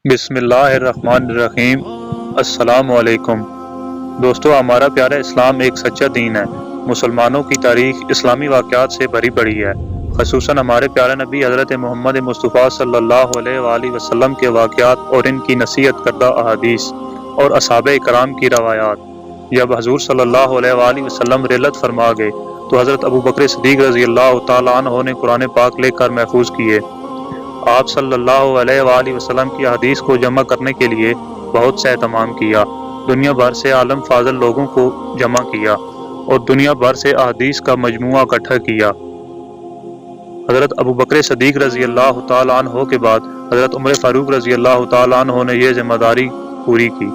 بسم اللہ الرحمن الرحیم۔ السلام علیکم دوستو، ہمارا پیارا اسلام ایک سچا دین ہے۔ مسلمانوں کی تاریخ اسلامی واقعات سے بھری پڑی ہے، خصوصاً ہمارے پیارے نبی حضرت محمد مصطفیٰ صلی اللہ علیہ وآلہ وسلم کے واقعات اور ان کی نصیحت کردہ احادیث اور اصحاب کرام کی روایات۔ جب حضور صلی اللہ علیہ وآلہ وسلم رحلت فرما گئے تو حضرت ابو بکر صدیق رضی اللہ تعالیٰ عنہ نے قرآن پاک لے کر محفوظ کیے۔ آپ صلی اللہ علیہ وآلہ وسلم کی حدیث کو جمع کرنے کے لیے بہت سے اہتمام کیا، دنیا بھر سے عالم فاضل لوگوں کو جمع کیا اور دنیا بھر سے احادیث کا مجموعہ اکٹھا کیا۔ حضرت ابو بکر صدیق رضی اللہ تعالیٰ عنہ کے بعد حضرت عمر فاروق رضی اللہ تعالیٰ عنہ نے یہ ذمہ داری پوری کی۔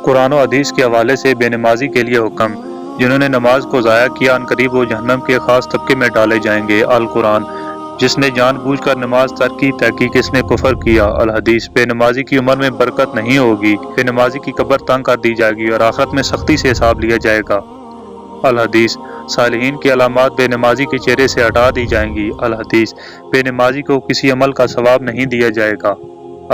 قرآن و حدیث کے حوالے سے بے نمازی کے لیے حکم، جنہوں نے نماز کو ضائع کیا عنقریب وہ جہنم کے خاص طبقے میں ڈالے جائیں گے۔ القرآن، جس نے جان بوجھ کر نماز ترک کی تحقیق اس نے کفر کیا۔ الحدیث، بے نمازی کی عمر میں برکت نہیں ہوگی، بے نمازی کی قبر تنگ کر دی جائے گی اور آخرت میں سختی سے حساب لیا جائے گا۔ الحدیث، صالحین کی علامات بے نمازی کے چہرے سے ہٹا دی جائیں گی۔ الحدیث، بے نمازی کو کسی عمل کا ثواب نہیں دیا جائے گا۔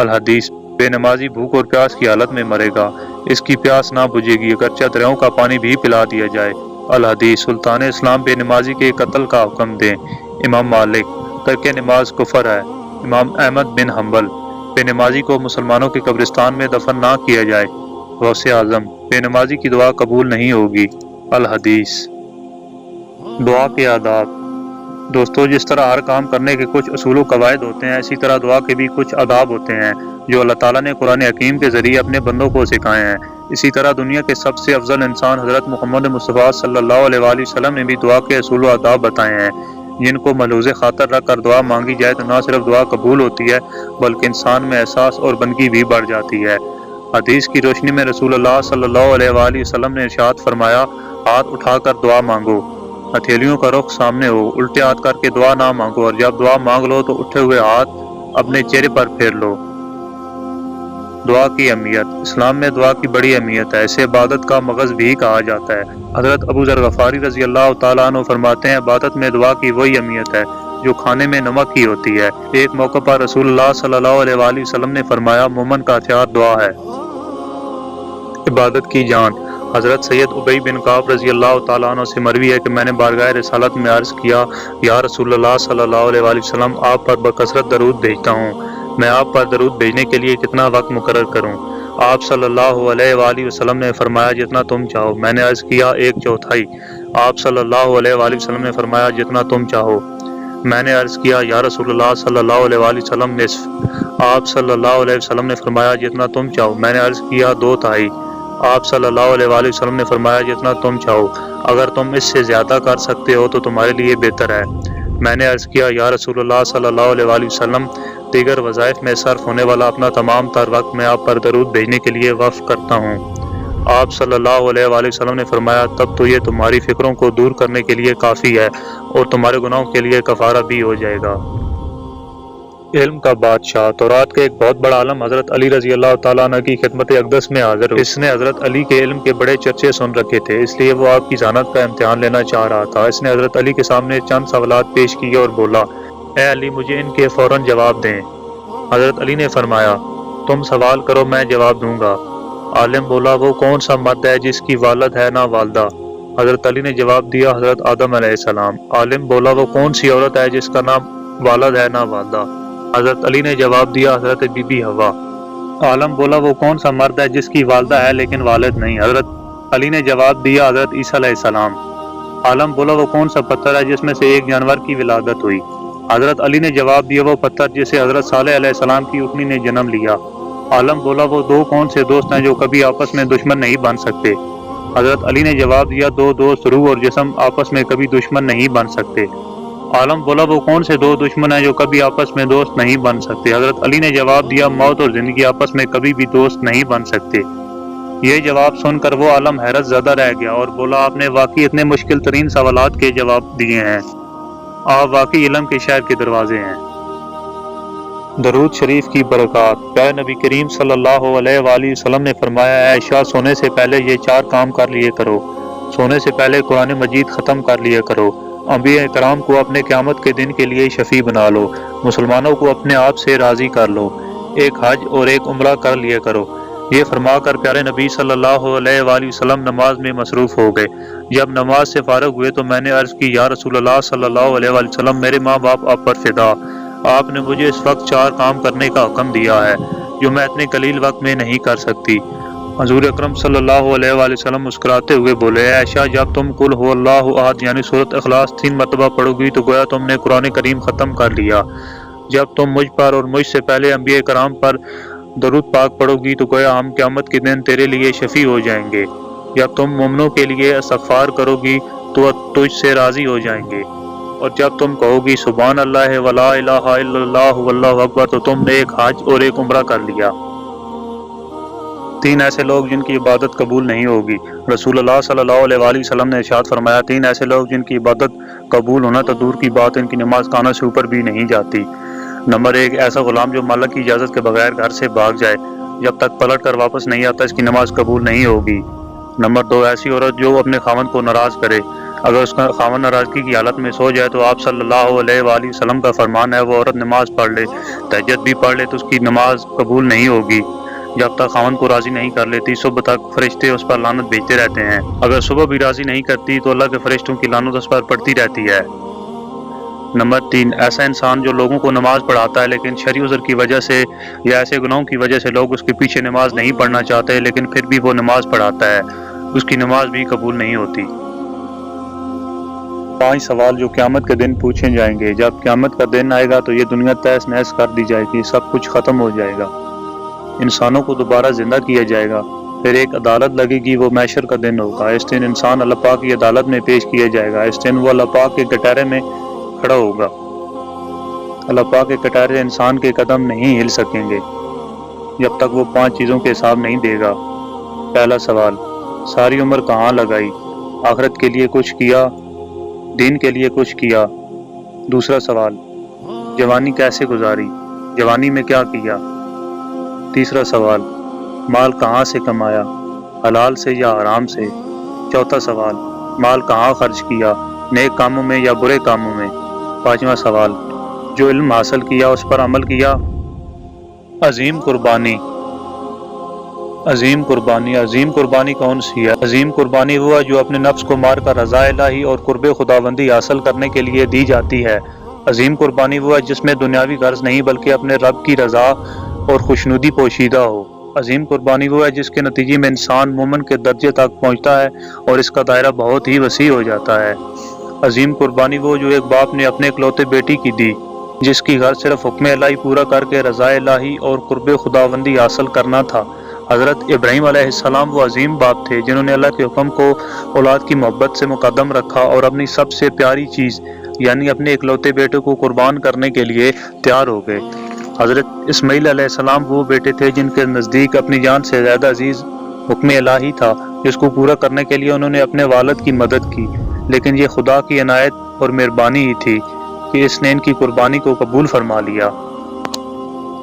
الحدیث، بے نمازی بھوک اور پیاس کی حالت میں مرے گا، اس کی پیاس نہ بجھے گی اگرچہ دریاؤں کا پانی بھی پلا دیا جائے۔ الحدیث، سلطان اسلام بے نمازی کے قتل کا حکم دیں۔ امام مالک، ترک نماز کفر ہے۔ امام احمد بن حنبل، بے نمازی کو مسلمانوں کے قبرستان میں دفن نہ کیا جائے۔ غوث اعظم، بے نمازی کی دعا قبول نہیں ہوگی۔ الحدیث، دعا کے آداب۔ دوستو، جس طرح ہر کام کرنے کے کچھ اصول و قواعد ہوتے ہیں، اسی طرح دعا کے بھی کچھ آداب ہوتے ہیں جو اللہ تعالیٰ نے قرآن حکیم کے ذریعے اپنے بندوں کو سکھائے ہیں۔ اسی طرح دنیا کے سب سے افضل انسان حضرت محمد مصطفیٰ صلی اللہ علیہ وآلہ وسلم نے بھی دعا کے اصول و آداب بتائے ہیں، جن کو ملحوظ خاطر رکھ کر دعا مانگی جائے تو نہ صرف دعا قبول ہوتی ہے بلکہ انسان میں احساس اور بندگی بھی بڑھ جاتی ہے۔ حدیث کی روشنی میں رسول اللہ صلی اللہ علیہ وآلہ وسلم نے ارشاد فرمایا، ہاتھ اٹھا کر دعا مانگو، ہتھیلیوں کا رخ سامنے ہو، الٹے ہاتھ کر کے دعا نہ مانگو، اور جب دعا مانگ لو تو اٹھے ہوئے ہاتھ اپنے چہرے پر پھیر لو۔ دعا کی اہمیت۔ اسلام میں دعا کی بڑی اہمیت ہے، اسے عبادت کا مغز بھی کہا جاتا ہے۔ حضرت ابو ذر غفاری رضی اللہ تعالیٰ عنہ فرماتے ہیں، عبادت میں دعا کی وہی اہمیت ہے جو کھانے میں نمک کی ہوتی ہے۔ ایک موقع پر رسول اللہ صلی اللہ علیہ وآلہ وسلم نے فرمایا، مومن کا ہتھیار دعا ہے۔ عبادت کی جان۔ حضرت سید ابی بن کعب رضی اللہ تعالیٰ عنہ سے مروی ہے کہ میں نے بارگاہ رسالت میں عرض کیا، یا رسول اللہ صلی اللہ علیہ وآلہ وسلم، آپ پر بکثرت درود بھیجتا ہوں، میں آپ پر درود بھیجنے کے لیے کتنا وقت مقرر کروں؟ آپ صلی اللہ علیہ وآلہ وسلم نے فرمایا، جتنا تم چاہو۔ میں نے عرض کیا، 1/4۔ آپ صلی اللہ علیہ وآلہ وسلم نے فرمایا، جتنا تم چاہو۔ میں نے عرض کیا، یا رسول اللہ صلی اللہ علیہ وآلہ وسلم، نصف۔ آپ صلی اللہ علیہ وسلم نے فرمایا، جتنا تم چاہو۔ میں نے عرض کیا، 2/3۔ آپ صلی اللہ علیہ وآلہ وسلم نے فرمایا، جتنا تم چاہو، اگر تم اس سے زیادہ کر سکتے ہو تو تمہارے لیے بہتر ہے۔ میں نے عرض کیا، یا رسول اللہ صلی اللہ علیہ وآلہ وسلم، دیگر وظائف میں صرف ہونے والا اپنا تمام تر وقت میں آپ پر درود بھیجنے کے لیے وقف کرتا ہوں۔ آپ صلی اللہ علیہ وآلہ وسلم نے فرمایا، تب تو یہ تمہاری فکروں کو دور کرنے کے لیے کافی ہے اور تمہارے گناہوں کے لیے کفارہ بھی ہو جائے گا۔ علم کا بادشاہ۔ تورات کے ایک بہت بڑا عالم حضرت علی رضی اللہ تعالیٰ عنہ کی خدمت اقدس میں حاضر ہوئے۔ اس نے حضرت علی کے علم کے بڑے چرچے سن رکھے تھے، اس لیے وہ آپ کی ذہانت کا امتحان لینا چاہ رہا تھا۔ اس نے حضرت علی کے سامنے چند سوالات پیش کیے اور بولا، اے علی، مجھے ان کے فوراً جواب دیں۔ حضرت علی نے فرمایا، تم سوال کرو، میں جواب دوں گا۔ عالم بولا، وہ کون سا مرد ہے جس کی والد ہے نہ والدہ؟ حضرت علی نے جواب دیا، حضرت آدم علیہ السلام۔ عالم بولا، وہ کون سی عورت ہے جس کا نہ والد ہے نہ والدہ؟ حضرت علی نے جواب دیا، حضرت بی بی حوا۔ عالم بولا، وہ کون سا مرد ہے جس کی والدہ ہے لیکن والد نہیں؟ حضرت علی نے جواب دیا، حضرت عیسیٰ علیہ السلام۔ عالم بولا، وہ کون سا پتھر ہے جس میں سے ایک جانور کی ولادت ہوئی؟ حضرت علی نے جواب دیا، وہ پتھر جسے حضرت صالح علیہ السلام کی اٹھنی نے جنم لیا۔ عالم بولا، وہ دو کون سے دوست ہیں جو کبھی آپس میں دشمن نہیں بن سکتے؟ حضرت علی نے جواب دیا، دو دوست روح اور جسم آپس میں کبھی دشمن نہیں بن سکتے۔ عالم بولا، وہ کون سے دو دشمن ہیں جو کبھی آپس میں دوست نہیں بن سکتے؟ حضرت علی نے جواب دیا، موت اور زندگی آپس میں کبھی بھی دوست نہیں بن سکتے۔ یہ جواب سن کر وہ عالم حیرت زدہ رہ گیا اور بولا، آپ نے واقعی اتنے مشکل ترین سوالات کے جواب دیے ہیں، آپ واقعی علم کے شہر کے دروازے ہیں۔ درود شریف کی برکات۔ پیارے نبی کریم صلی اللہ علیہ وآلہ وسلم نے فرمایا، اے عائشہ، سونے سے پہلے یہ 4 کام کر لیے کرو۔ سونے سے پہلے قرآن مجید ختم کر لیے کرو، انبیاء کرام کو اپنے قیامت کے دن کے لیے شفیع بنا لو، مسلمانوں کو اپنے آپ سے راضی کر لو، ایک حج اور ایک عمرہ کر لیا کرو۔ یہ فرما کر پیارے نبی صلی اللہ علیہ وآلہ وسلم نماز میں مصروف ہو گئے۔ جب نماز سے فارغ ہوئے تو میں نے عرض کی، یا رسول اللہ صلی اللہ علیہ وآلہ وسلم، میرے ماں باپ آپ پر فدا، آپ نے مجھے اس وقت 4 کام کرنے کا حکم دیا ہے جو میں اتنے قلیل وقت میں نہیں کر سکتی۔ حضور اکرم صلی اللہ علیہ وآلہ وسلم مسکراتے ہوئے بولے، اے عائشہ، جب تم قل هو اللہ احد یعنی سورۃ اخلاص 3 مرتبہ پڑھو گی تو گویا تم نے قرآن کریم ختم کر لیا۔ جب تم مجھ پر اور مجھ سے پہلے انبیاء کرام پر درود پاک پڑھو گی تو گویا ہم قیامت کے دن تیرے لیے شفیع ہو جائیں گے۔ جب تم مومنوں کے لیے استغفار کرو گی تو تجھ سے راضی ہو جائیں گے، اور جب تم کہو گی سبحان اللہ ولا الہ الا اللہ واللہ اکبر تو تم نے ایک حج اور ایک عمرہ کر لیا۔ 3 ایسے لوگ جن کی عبادت قبول نہیں ہوگی۔ رسول اللہ صلی اللہ علیہ وآلہ وسلم نے ارشاد فرمایا، 3 ایسے لوگ جن کی عبادت قبول ہونا تو دور کی بات، ان کی نماز کانوں سے اوپر بھی نہیں جاتی۔ نمبر 1، ایسا غلام جو مالک کی اجازت کے بغیر گھر سے بھاگ جائے، جب تک پلٹ کر واپس نہیں آتا اس کی نماز قبول نہیں ہوگی۔ نمبر 2، ایسی عورت جو اپنے خاوند کو ناراض کرے، اگر اس کا خاوند ناراضگی کی حالت میں سو جائے تو آپ صلی اللہ علیہ وآلہ وسلم کا فرمان ہے وہ عورت نماز پڑھ لے، تہجد بھی پڑھ لے تو اس کی نماز قبول نہیں ہوگی جب تک خاوند کو راضی نہیں کر لیتی۔ صبح تک فرشتے اس پر لعنت بھیجتے رہتے ہیں، اگر صبح بھی راضی نہیں کرتی تو اللہ کے فرشتوں کی لعنت اس پر پڑتی رہتی ہے۔ نمبر 3، ایسا انسان جو لوگوں کو نماز پڑھاتا ہے لیکن شرعی عذر کی وجہ سے یا ایسے گناہوں کی وجہ سے لوگ اس کے پیچھے نماز نہیں پڑھنا چاہتے لیکن پھر بھی وہ نماز پڑھاتا ہے، اس کی نماز بھی قبول نہیں ہوتی۔ 5 سوال جو قیامت کے دن پوچھے جائیں گے۔ جب قیامت کا دن آئے گا تو یہ دنیا تہس نہس کر دی جائے گی، سب کچھ ختم ہو جائے گا، انسانوں کو دوبارہ زندہ کیا جائے گا، پھر ایک عدالت لگے گی، وہ محشر کا دن ہوگا۔ اس دن انسان اللہ پاک کی عدالت میں پیش کیا جائے گا۔ اس دن وہ اللہ پاک کے کٹہرے میں کھڑا ہوگا، اللہ پاک کے کٹہرے انسان کے قدم نہیں ہل سکیں گے جب تک وہ 5 چیزوں کے حساب نہیں دے گا۔ پہلا سوال، ساری عمر کہاں لگائی؟ آخرت کے لیے کچھ کیا؟ دین کے لیے کچھ کیا؟ دوسرا سوال، جوانی کیسے گزاری؟ جوانی میں کیا کیا؟ تیسرا سوال، مال کہاں سے کمایا؟ حلال سے یا حرام سے؟ چوتھا سوال، مال کہاں خرچ کیا؟ نیک کاموں میں یا برے کاموں میں؟ پانچواں سوال، جو علم حاصل کیا اس پر عمل کیا؟ عظیم قربانی عظیم قربانی کون سی ہے؟ عظیم قربانی وہ ہے جو اپنے نفس کو مار کر رضا الہی اور قرب خداوندی حاصل کرنے کے لیے دی جاتی ہے۔ عظیم قربانی وہ ہے جس میں دنیاوی غرض نہیں بلکہ اپنے رب کی رضا اور خوشنودی پوشیدہ ہو۔ عظیم قربانی وہ ہے جس کے نتیجے میں انسان مومن کے درجے تک پہنچتا ہے اور اس کا دائرہ بہت ہی وسیع ہو جاتا ہے۔ عظیم قربانی وہ جو ایک باپ نے اپنے اکلوتے بیٹی کی دی، جس کی غرض صرف حکم الہی پورا کر کے رضا الہی اور قرب خداوندی حاصل کرنا تھا۔ حضرت ابراہیم علیہ السلام وہ عظیم باپ تھے جنہوں نے اللہ کے حکم کو اولاد کی محبت سے مقدم رکھا اور اپنی سب سے پیاری چیز یعنی اپنے اکلوتے بیٹے کو قربان کرنے کے لیے تیار ہو گئے۔ حضرت اسماعیل علیہ السلام وہ بیٹے تھے جن کے نزدیک اپنی جان سے زیادہ عزیز حکم الہی تھا، جس کو پورا کرنے کے لیے انہوں نے اپنے والد کی مدد کی، لیکن یہ خدا کی عنایت اور مہربانی ہی تھی کہ اس نے ان کی قربانی کو قبول فرما لیا۔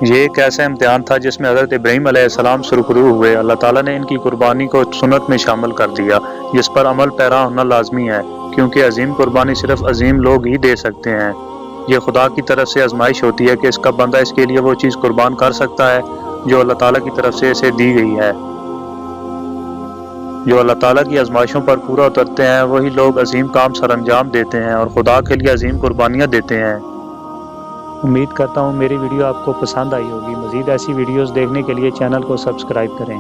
یہ ایک ایسا امتحان تھا جس میں حضرت ابراہیم علیہ السلام سرخرو ہوئے۔ اللہ تعالیٰ نے ان کی قربانی کو سنت میں شامل کر دیا، جس پر عمل پیرا ہونا لازمی ہے، کیونکہ عظیم قربانی صرف عظیم لوگ ہی دے سکتے ہیں۔ یہ خدا کی طرف سے آزمائش ہوتی ہے کہ اس کا بندہ اس کے لیے وہ چیز قربان کر سکتا ہے جو اللہ تعالیٰ کی طرف سے اسے دی گئی ہے۔ جو اللہ تعالیٰ کی آزمائشوں پر پورا اترتے ہیں وہی لوگ عظیم کام سر انجام دیتے ہیں اور خدا کے لیے عظیم قربانیاں دیتے ہیں۔ امید کرتا ہوں میری ویڈیو آپ کو پسند آئی ہوگی۔ مزید ایسی ویڈیوز دیکھنے کے لیے چینل کو سبسکرائب کریں۔